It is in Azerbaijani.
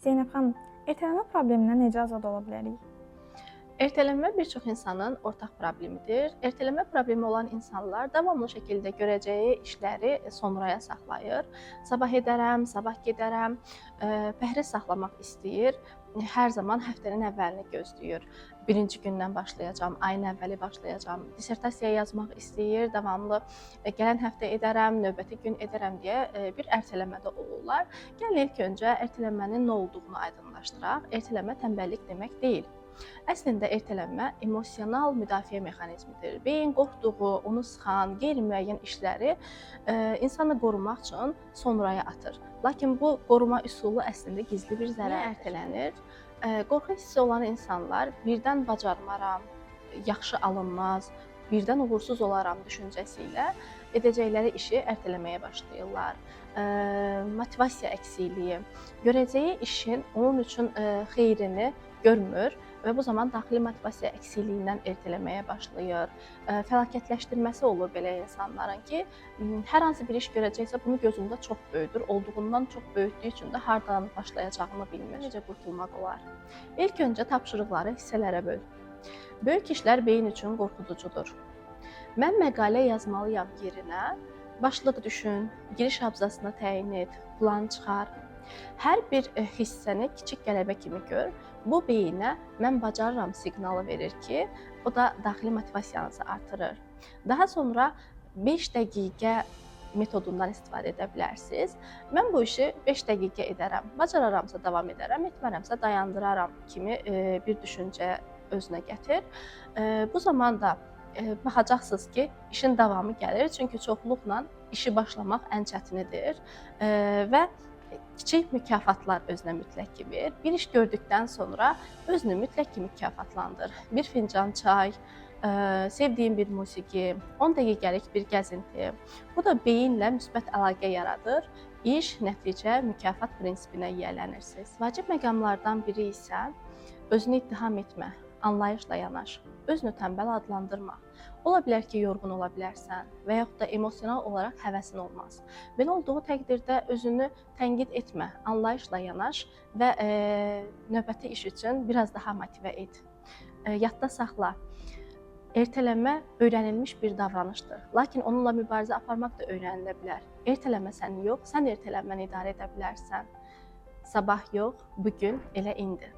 Zeynəb xanım, ertələmə problemindən necə azad ola bilərik? Ertələnmə bir çox insanın ortaq problemidir. Ertələmə problemi olan insanlar davamlı şəkildə görəcəyi işləri sonraya saxlayır. Sabah edərəm, sabah gedərəm, pəhriz saxlamaq istəyir. Hər zaman həftənin əvvəlini gözləyir. Birinci gündən başlayacağam, ayın əvvəli başlayacağam. Dissertasiya yazmaq istəyir, davamlı gələn həftə edərəm, növbəti gün edərəm deyə bir ertələmədə olurlar. Gəlin ilk öncə ertələmənin nə olduğunu aydınlaşdıraq. Ertələmə tənbəllik demək deyil. Əslində ertələnmə emosional müdafiə mexanizmidir. Beyin qorxduğu, onu sıxan, qeyri-müəyyən işləri insanı qorumaq üçün sonraya atır. Lakin bu qoruma üsulu əslində gizli bir zərər ertələnir. Qorxu hissi olan insanlar birdən bacarmaram, yaxşı alınmaz, birdən uğursuz olaram düşüncəsi ilə edəcəkləri işi ertələməyə başlayırlar. Motivasiya əksikliyi, görəcəyi işin onun üçün xeyrini görmür və bu zaman daxili motivasiya əksikliyindən ertələməyə başlayır. Fəlakətləşdirməsi olur belə insanların ki, hər hansı bir iş görəcəksə bunu gözündə çox böyüdür, olduğundan çox böyütdüyü üçün də hardan başlayacağını bilmir. Necə qurtulmaq olar? İlk öncə tapşırıqları hissələrə böl. Böyük işlər beyin üçün qorxuducudur. Mən məqalə yazmalıyam yerinə başlıq düşün, giriş abzasını təyin et, plan çıxar. Hər bir hissəni kiçik qələbə kimi gör. Bu beyinə mən bacarıram siqnalı verir ki, o da daxili motivasiyanızı artırır. Daha sonra 5 dəqiqə metodundan istifadə edə bilərsiniz. Mən bu işi 5 dəqiqə edərəm. Bacararamsa davam edərəm, etmərəmsə dayandıraram kimi bir düşüncə özünə gətir. Bu zaman da baxacaqsınız ki, işin davamı gəlir. Çünki çoxluqla işi başlamaq ən çətinidir və kiçik mükafatlar özünə mütləq ki ver. Bir iş gördükdən sonra özünü mütləq ki mükafatlandır. Bir fincan çay, sevdiyin bir musiqi, 10 dəqiqəlik bir gəzinti. Bu da beyinlə müsbət əlaqə yaradır. İş, nəticə, mükafat prinsipinə yiyələnirsiniz. Vacib məqamlardan biri isə özünü ittiham etmə, anlayışla yanaş, özünü tənbəl adlandırma. Ola bilər ki, yorğun ola bilərsən və yaxud da emosional olaraq həvəsin olmaz. Belə olduğu təqdirdə özünü tənqid etmə, anlayışla yanaş və növbəti iş üçün biraz daha motivə et. Yadda saxla, ertələmə öyrənilmiş bir davranışdır. Lakin onunla mübarizə aparmaq da öyrənilə bilər. Ertələməsən yox, sən ertələməni idarə edə bilərsən. Sabah yox, bugün elə indi.